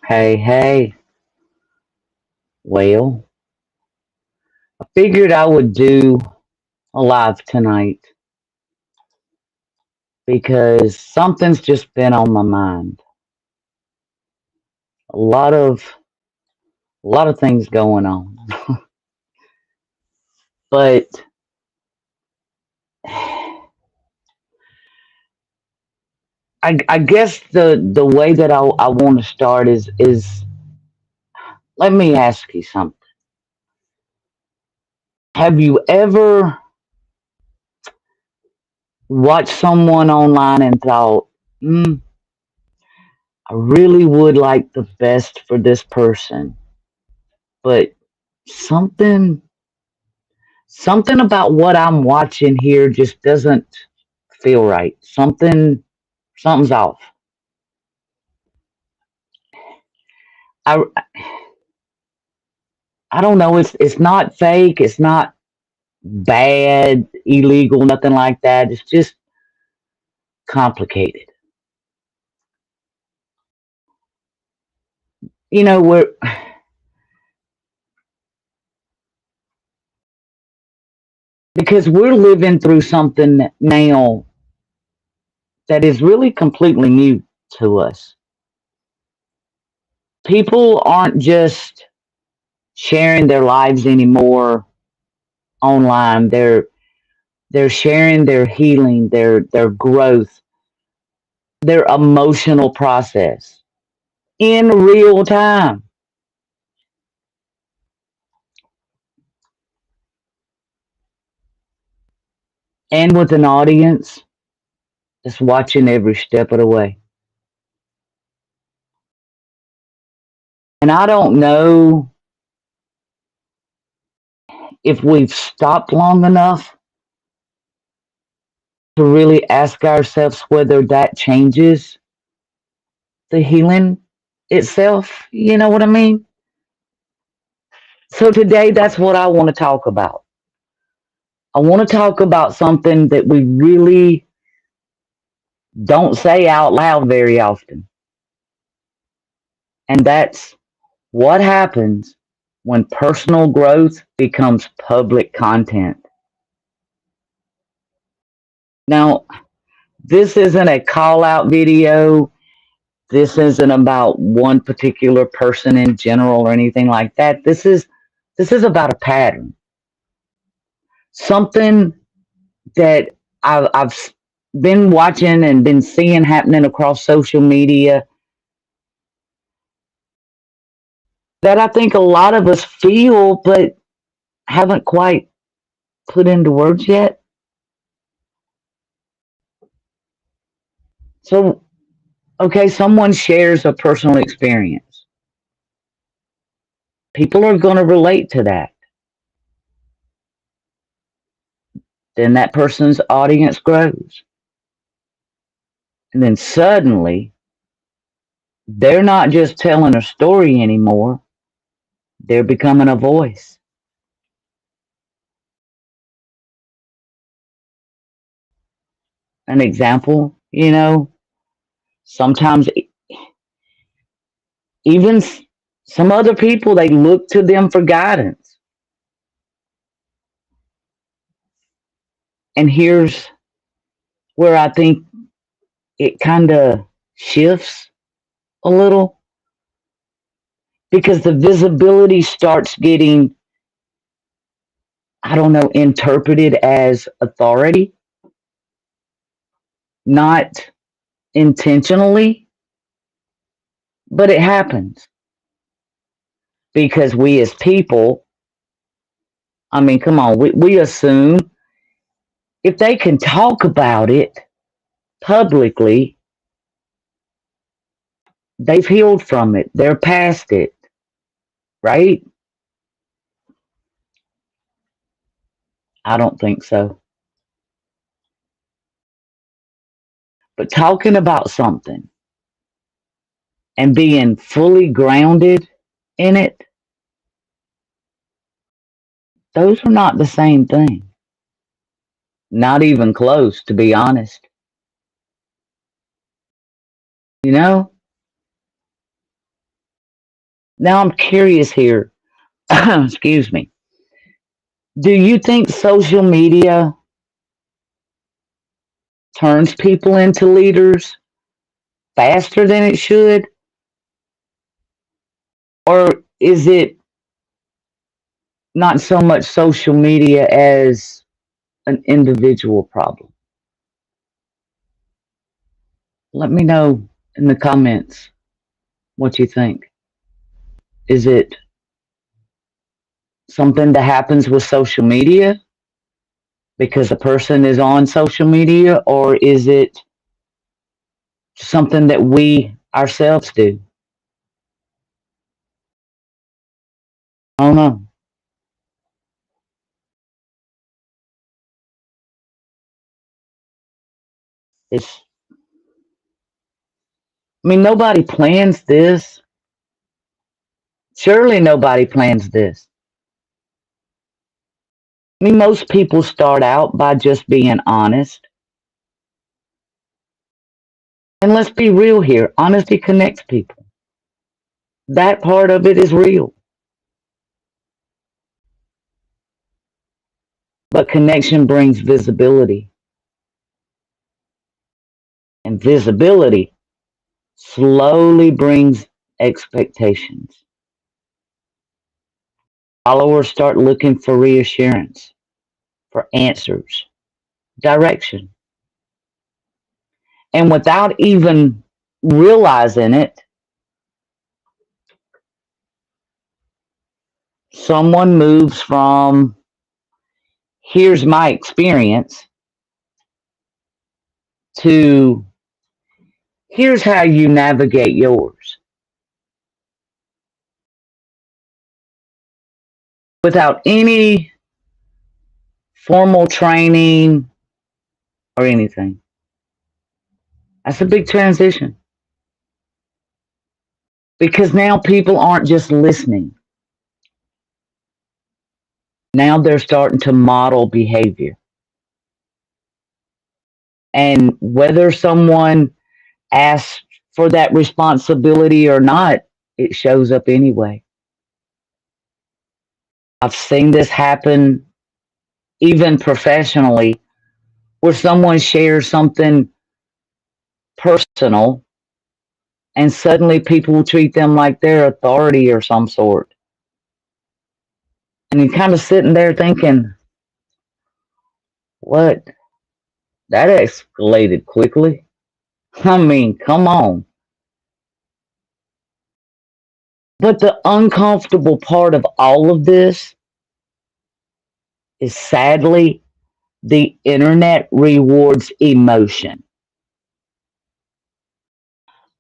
Hey, hey. Well, I figured I would do a live tonight because something's just been on my mind. A lot of a lot of things going on. But I guess the way that I want to start is let me ask you something. Have you ever watched someone online and thought, I really would like the best for this person, but something something about what I'm watching here just doesn't feel right. Something's off. I I don't know. It's not fake. It's not bad, illegal, nothing like that. It's just complicated. We're because we're living through something now that is really completely new to us. People aren't just sharing their lives anymore online. They're sharing their healing, their growth, their emotional process in real time and with an audience that's watching every step of the way. And I don't know if we've stopped long enough to really ask ourselves whether that changes the healing itself. You know what I mean? So today, that's what I want to talk about. I want to talk about something that we really don't say out loud very often. And that's what happens when personal growth becomes public content. Now, this isn't a call out video. This isn't about one particular person in general or anything like that. This is about a pattern. Something that I've been watching and been seeing happening across social media that I think a lot of us feel but haven't quite put into words yet. So, okay, someone shares a personal experience. People are going to relate to that. Then that person's audience grows. And then suddenly, they're not just telling a story anymore, they're becoming a voice. An example, sometimes even some other people, they look to them for guidance. And here's where I think it kind of shifts a little because the visibility starts getting, I don't know, interpreted as authority, not intentionally, but it happens because we as people, I mean, come on, we assume if they can talk about it publicly, they've healed from it, they're past it, right? I don't think so. But talking about something and being fully grounded in it, those are not the same thing. Not even close, to be honest. You know? Now I'm curious here. Excuse me. Do you think social media turns people into leaders faster than it should? Or is it not so much social media as an individual problem? Let me know in the comments what you think. Is it something that happens with social media because a person is on social media, or is it something that we ourselves do? I don't know. It's, I mean, nobody plans this. Surely nobody plans this. I mean, most people start out by just being honest. And let's be real here, honesty connects people. That part of it is real. But connection brings visibility, and visibility slowly brings expectations. Followers start looking for reassurance, for answers, direction. And without even realizing it, someone moves from here's my experience to here's how you navigate yours without any formal training or anything. That's a big transition because now people aren't just listening. Now they're starting to model behavior. And whether someone asks for that responsibility or not, it shows up anyway. I've seen this happen even professionally where someone shares something personal and suddenly people treat them like they're authority or some sort. And you're kind of sitting there thinking, what? That escalated quickly. I mean, come on. But the uncomfortable part of all of this is sadly the internet rewards emotion.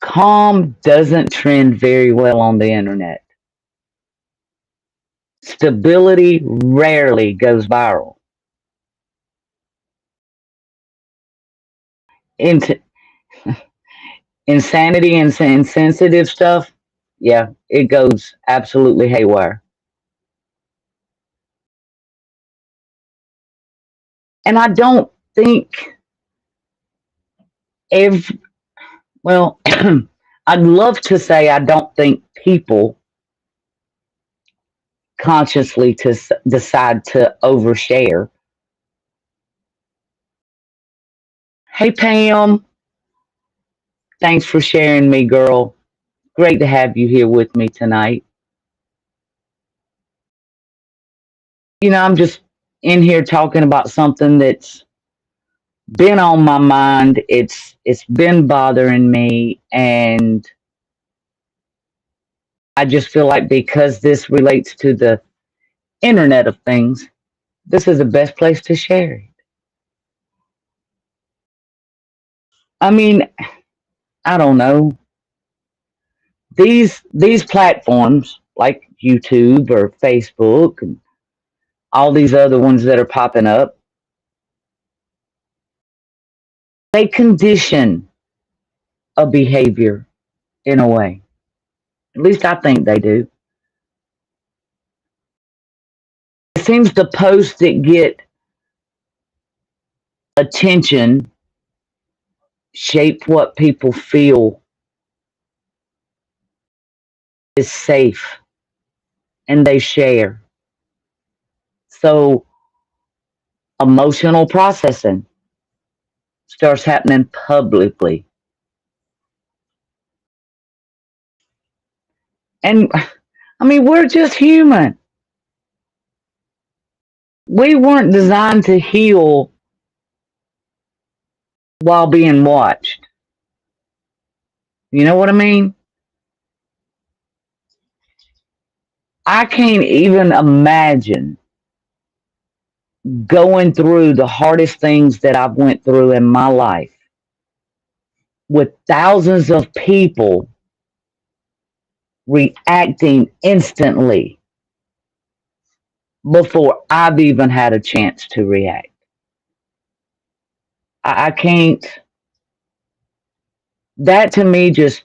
Calm doesn't trend very well on the internet. Stability rarely goes viral. Ins- Insanity and insensitive stuff, yeah, it goes absolutely haywire. And I don't think if, well, I'd love to say I don't think people consciously to decide to overshare. Hey, Pam, thanks for sharing me, girl. Great to have you here with me tonight. I'm just in here talking about something that's been on my mind. It's been bothering me, and I just feel like because this relates to the Internet of Things, this is the best place to share it. I mean, I don't know. These platforms like YouTube or Facebook and all these other ones that are popping up, they condition a behavior in a way. At least I think they do. It seems the posts that get attention shape what people feel is safe and they share. So emotional processing starts happening publicly. And I mean, we're just human. We weren't designed to heal while being watched. You know what I mean? I can't even imagine going through the hardest things that I've went through in my life with thousands of people reacting instantly before I've even had a chance to react. I can't, that to me just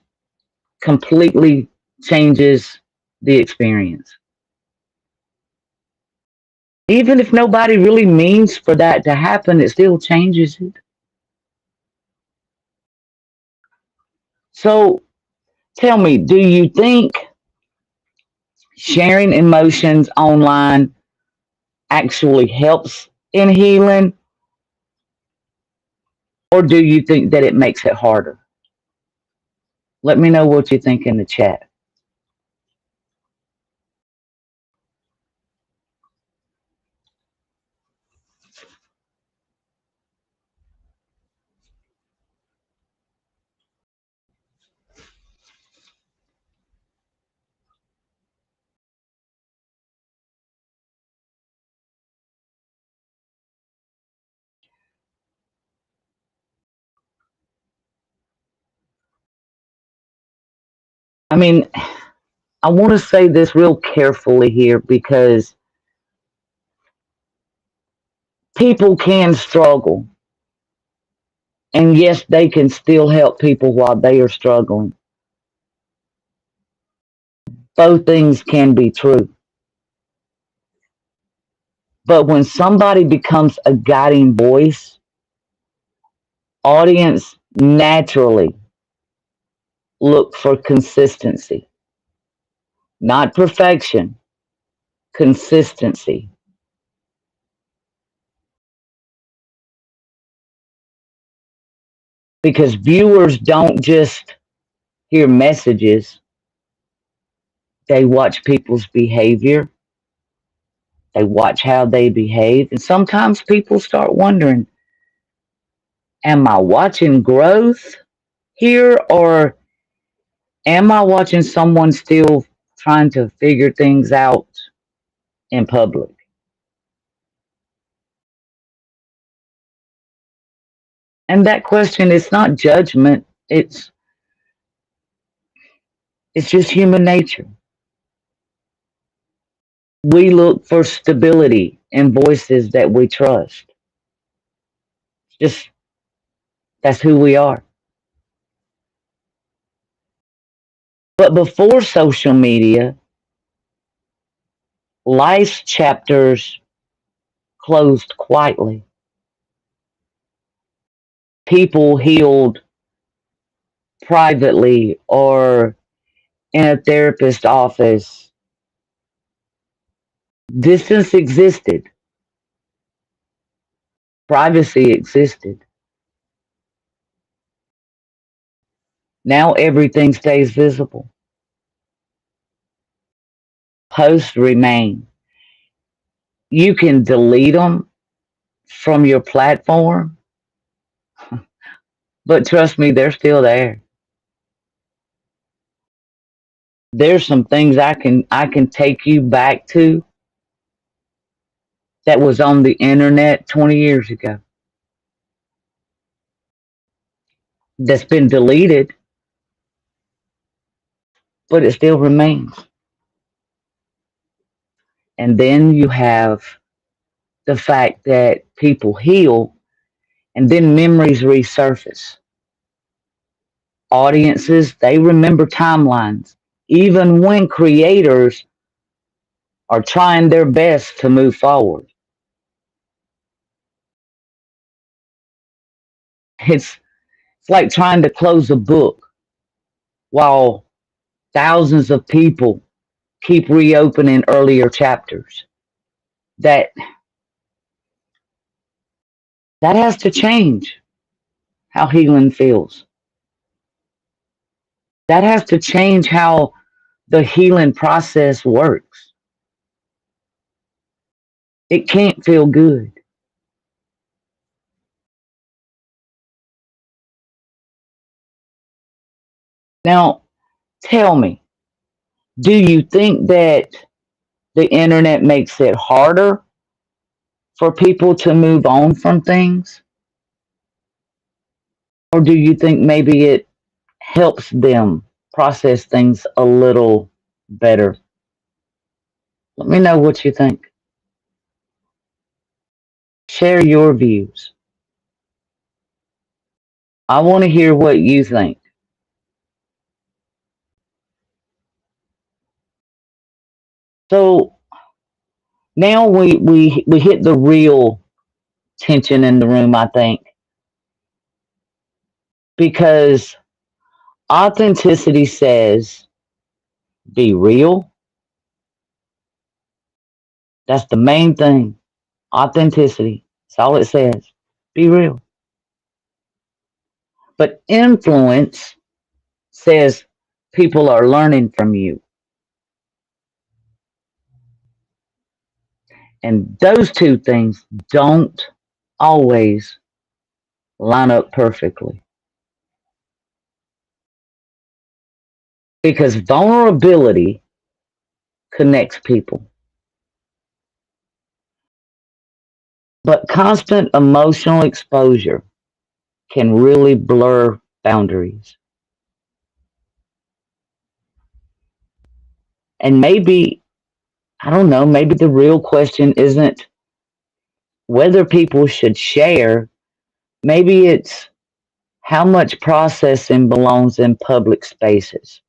completely changes the experience. Even if nobody really means for that to happen, it still changes it. So tell me, do you think sharing emotions online actually helps in healing, or do you think that it makes it harder? Let me know what you think in the chat. I mean, I want to say this real carefully here because people can struggle. And yes, they can still help people while they are struggling. Both things can be true. But when somebody becomes a guiding voice, audience naturally look for consistency, not perfection, consistency. Because viewers don't just hear messages, they watch people's behavior, they watch how they behave. And sometimes people start wondering, am I watching growth here, or am I watching someone still trying to figure things out in public? And that question is not judgment, it's just human nature. We look for stability in voices that we trust. Just that's who we are. But before social media, life's chapters closed quietly. People healed privately or in a therapist's office. Distance existed, privacy existed. Now everything stays visible. Posts remain. You can delete them from your platform, but trust me, they're still there. There's some things I can take you back to that was on the internet 20 years ago that's been deleted, but it still remains. And then you have the fact that people heal and then memories resurface. Audiences, they remember timelines, even when creators are trying their best to move forward. It's, it's like trying to close a book while thousands of people keep reopening earlier chapters. That that has to change how healing feels. That has to change how the healing process works. It can't feel good. Now, tell me, do you think that the internet makes it harder for people to move on from things? Or do you think maybe it helps them process things a little better? Let me know what you think. Share your views. I want to hear what you think. So now we hit the real tension in the room, I think, because authenticity says be real. That's the main thing. Authenticity. That's all it says. Be real. But influence says people are learning from you. And those two things don't always line up perfectly. Because vulnerability connects people. But constant emotional exposure can really blur boundaries. And maybe, I don't know, maybe the real question isn't whether people should share. Maybe it's how much processing belongs in public spaces.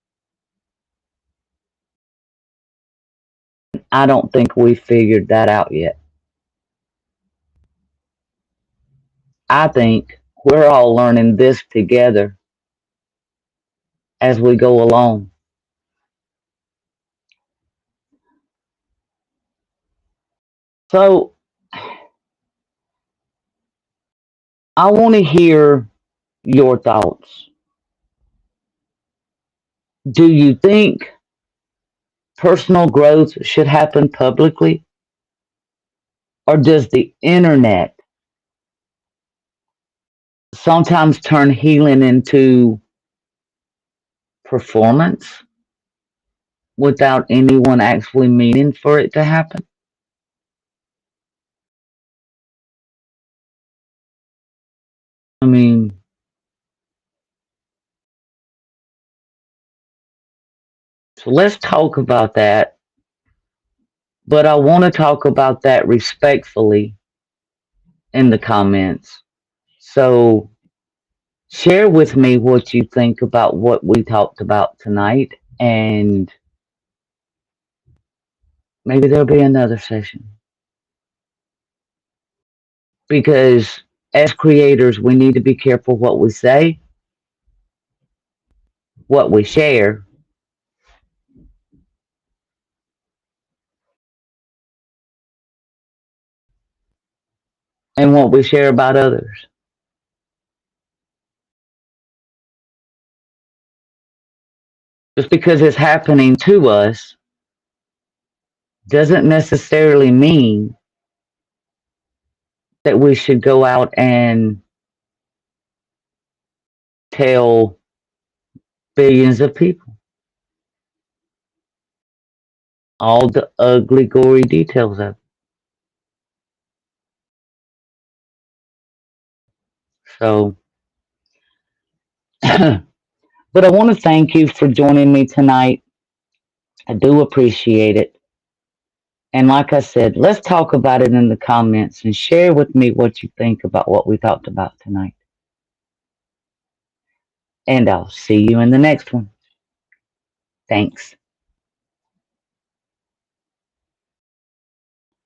I don't think we figured that out yet. I think we're all learning this together as we go along. So I want to hear your thoughts. Do you think personal growth should happen publicly? Or does the internet sometimes turn healing into performance without anyone actually meaning for it to happen? I mean, so let's talk about that, but I want to talk about that respectfully in the comments. So share with me what you think about what we talked about tonight, and maybe there'll be another session. Because as creators, we need to be careful what we say, what we share, and what we share about others. Just because it's happening to us doesn't necessarily mean that we should go out and tell billions of people all the ugly, gory details of it. So, but I want to thank you for joining me tonight. I do appreciate it. And like I said, let's talk about it in the comments and share with me what you think about what we talked about tonight. And I'll see you in the next one. Thanks.